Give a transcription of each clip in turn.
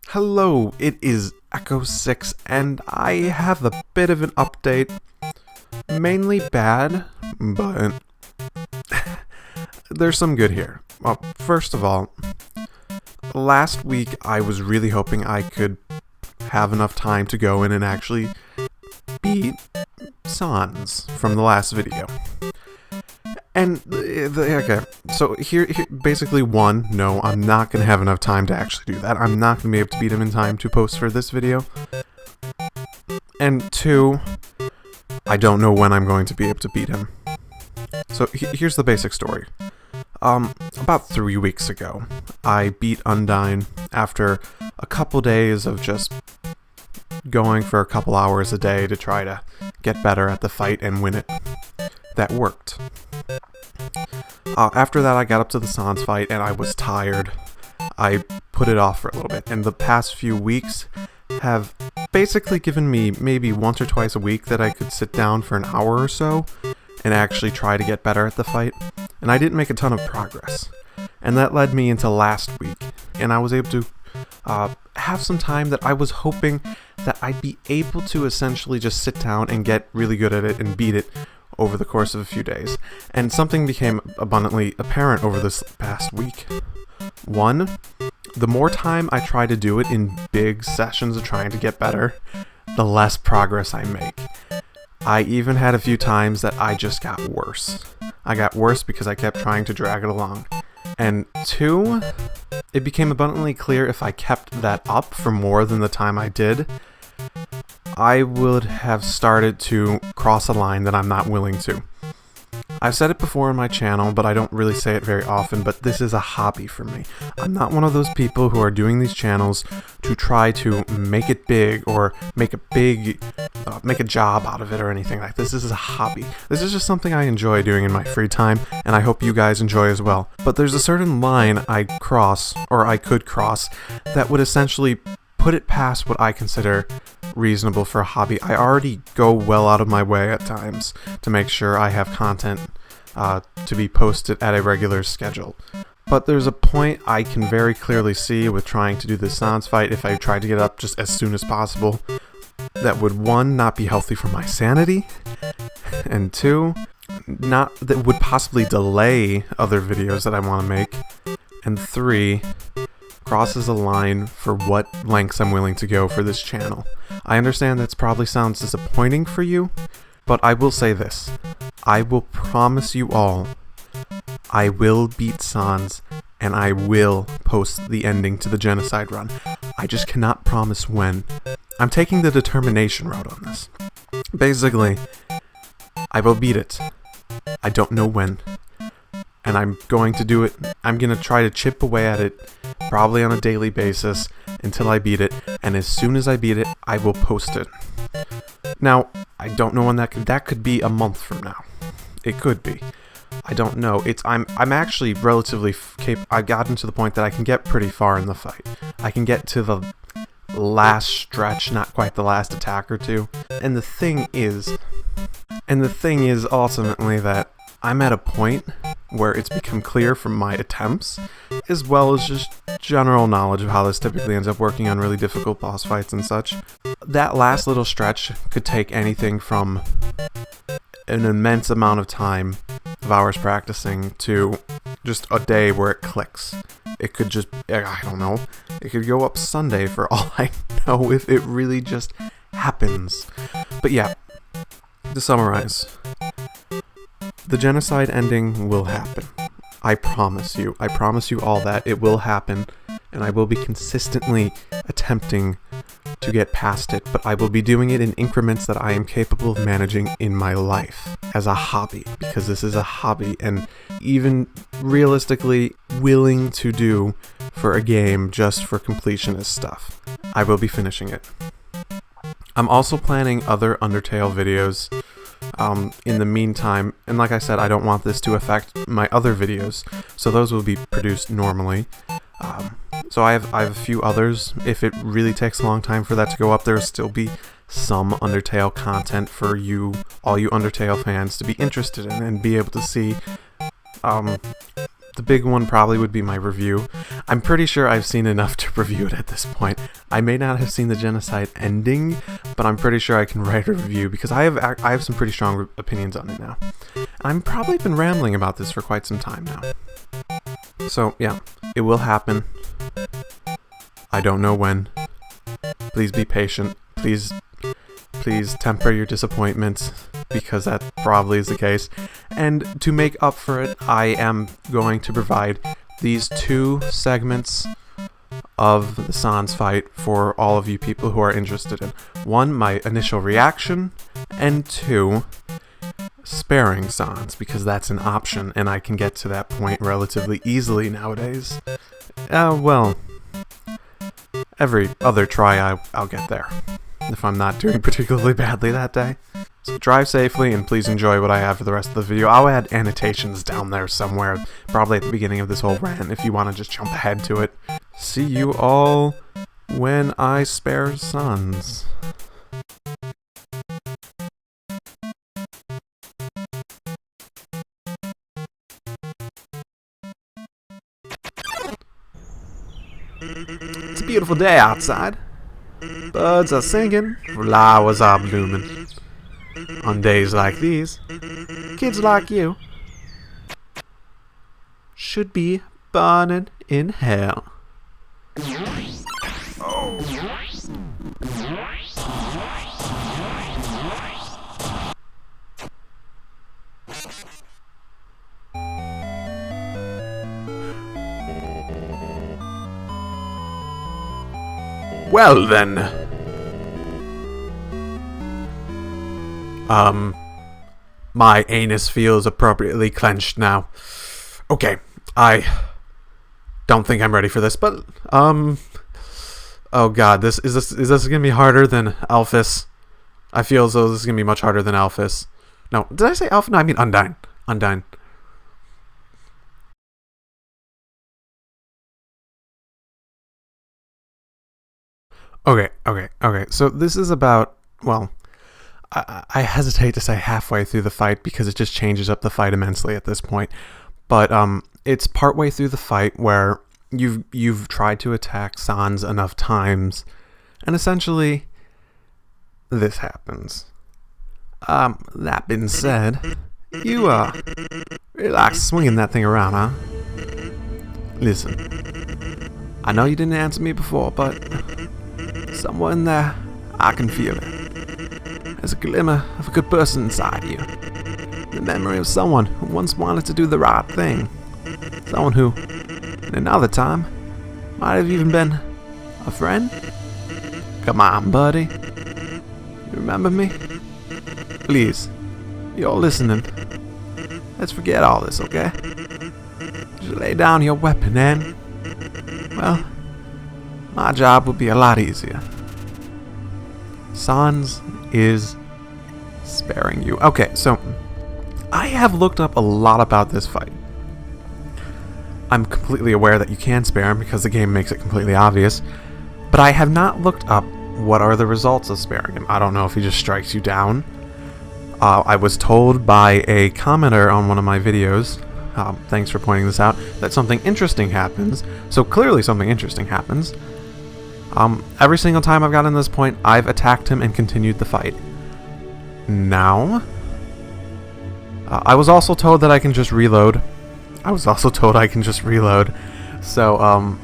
Hello, it is Echo 6, and I have a bit of an update. Mainly bad, but there's some good here. Well, first of all, last week I was really hoping I could have enough time to go in and actually beat Sans from the last video. And, okay, so here, basically one, no, I'm not going to have enough time to actually do that. I'm not going to be able to beat him in time to post for this video. And two, I don't know when I'm going to be able to beat him. So here's the basic story. About 3 weeks ago, I beat Undyne after a couple days of just going for a couple hours a day to try to get better at the fight and win it. That worked. After that, I got up to the Sans fight, and I was tired. I put it off for a little bit, and the past few weeks have basically given me maybe once or twice a week that I could sit down for an hour or so and actually try to get better at the fight, and I didn't make a ton of progress. And that led me into last week, and I was able to have some time that I was hoping that I'd be able to essentially just sit down and get really good at it and beat it over the course of a few days. And something became abundantly apparent over this past week. One, the more time I try to do it in big sessions of trying to get better, the less progress I make. I even had a few times that I just got worse. I got worse because I kept trying to drag it along. And two, it became abundantly clear if I kept that up for more than the time I did, I would have started to cross a line that I'm not willing to. I've said it before on my channel, but I don't really say it very often, but this is a hobby for me. I'm not one of those people who are doing these channels to try to make it big or make a job out of it or anything like this. This is a hobby. This is just something I enjoy doing in my free time, and I hope you guys enjoy as well. But there's a certain line I could cross, that would essentially put it past what I consider reasonable for a hobby. I already go well out of my way at times to make sure I have content to be posted at a regular schedule. But there's a point I can very clearly see with trying to do this Sans fight, if I tried to get up just as soon as possible, that would, one, not be healthy for my sanity, and two, that would possibly delay other videos that I want to make, and three, crosses a line for what lengths I'm willing to go for this channel. I understand that probably sounds disappointing for you, but I will say this. I will promise you all, I will beat Sans, and I will post the ending to the Genocide run. I just cannot promise when. I'm taking the determination route on this. Basically, I will beat it. I don't know when. And I'm going to do it. I'm going to try to chip away at it, probably on a daily basis, until I beat it. And as soon as I beat it, I will post it. Now, I don't know when that could be a month from now. It could be. I don't know. I'm actually relatively I've gotten to the point that I can get pretty far in the fight. I can get to the last stretch, not quite the last attack or two. And the thing is ultimately that I'm at a point where it's become clear from my attempts, as well as just general knowledge of how this typically ends up working on really difficult boss fights and such. That last little stretch could take anything from an immense amount of time, of hours practicing, to just a day where it clicks. It could just, I don't know, it could go up Sunday for all I know if it really just happens. But yeah, to summarize, the Genocide ending will happen. I promise you all that it will happen, and I will be consistently attempting to get past it, but I will be doing it in increments that I am capable of managing in my life as a hobby, because this is a hobby, and even realistically willing to do for a game just for completionist stuff. I will be finishing it. I'm also planning other Undertale videos in the meantime, and like I said, I don't want this to affect my other videos, so those will be produced normally. So I have a few others. If it really takes a long time for that to go up, there will still be some Undertale content for you, all you Undertale fans, to be interested in and be able to see. The big one probably would be my review. I'm pretty sure I've seen enough to review it at this point. I may not have seen the genocide ending, but I'm pretty sure I can write a review because I have some pretty strong opinions on it now. I've probably been rambling about this for quite some time now. So yeah, it will happen. I don't know when. Please be patient. Please temper your disappointments, because that probably is the case. And to make up for it, I am going to provide these 2 segments of the Sans fight for all of you people who are interested in. 1, my initial reaction, and 2, sparing Sans, because that's an option, and I can get to that point relatively easily nowadays. Well, every other try I'll get there, if I'm not doing particularly badly that day. So drive safely, and please enjoy what I have for the rest of the video. I'll add annotations down there somewhere, probably at the beginning of this whole rant, if you want to just jump ahead to it. See you all when I spare Sans. It's a beautiful day outside. Birds are singing, flowers are blooming. On days like these, kids like you should be burning in hell. Well then. My anus feels appropriately clenched now. Okay, I don't think I'm ready for this, but, oh god, is this gonna be harder than Alphys? I feel as though this is gonna be much harder than Alphys. No, did I say Alpha? No, I mean Undyne. Undyne. Okay, so this is about, well, I hesitate to say halfway through the fight because it just changes up the fight immensely at this point. But it's partway through the fight where you've tried to attack Sans enough times, and essentially this happens. That being said, you really like swinging that thing around, huh? Listen, I know you didn't answer me before, but somewhere in there, I can feel it. There's a glimmer of a good person inside you. The memory of someone who once wanted to do the right thing. Someone who, in another time, might have even been a friend. Come on, buddy. You remember me? Please, you're listening. Let's forget all this, okay? Just lay down your weapon and, well, my job will be a lot easier. Sans is sparing you. Okay, so I have looked up a lot about this fight. I'm completely aware that you can spare him because the game makes it completely obvious, but I have not looked up what are the results of sparing him. I don't know if he just strikes you down. I was told by a commenter on one of my videos, thanks for pointing this out, that something interesting happens. So clearly something interesting happens. Every single time I've gotten to this point, I've attacked him and continued the fight. Now, I was also told that I can just reload. So,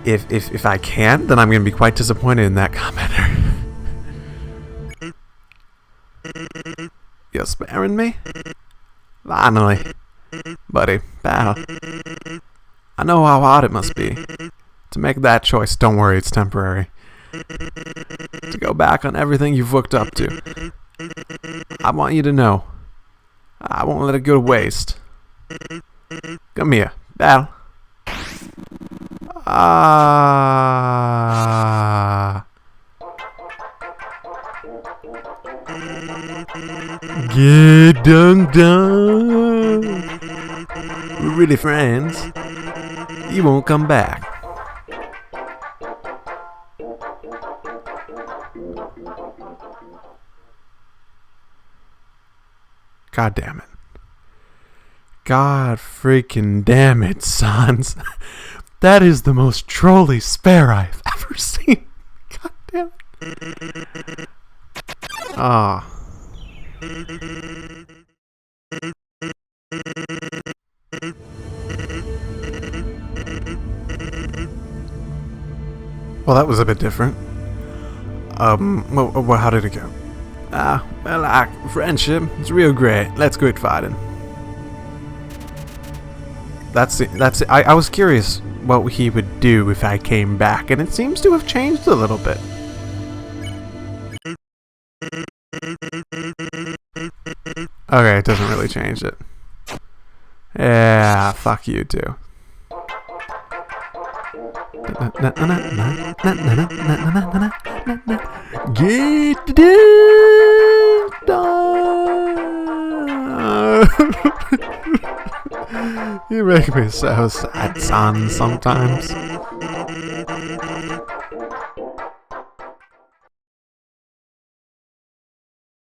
if I can't, then I'm going to be quite disappointed in that commenter. You're sparing me? Finally. Buddy, pal. I know how hard it must be to make that choice. Don't worry, it's temporary. To go back on everything you've worked up to. I want you to know, I won't let it go to waste. Come here, pal. Get done. We're really friends. You won't come back. God damn it. God freaking damn it, Sans. That is the most trolly spare I've ever seen. God damn it. Ah. Well, that was a bit different. Well, how did it go? Friendship. It's real great. Let's quit fighting. That's it. I was curious what he would do if I came back, and it seems to have changed a little bit. Okay, it doesn't really change it. Yeah, fuck you too. Get You make me so sad, son, sometimes.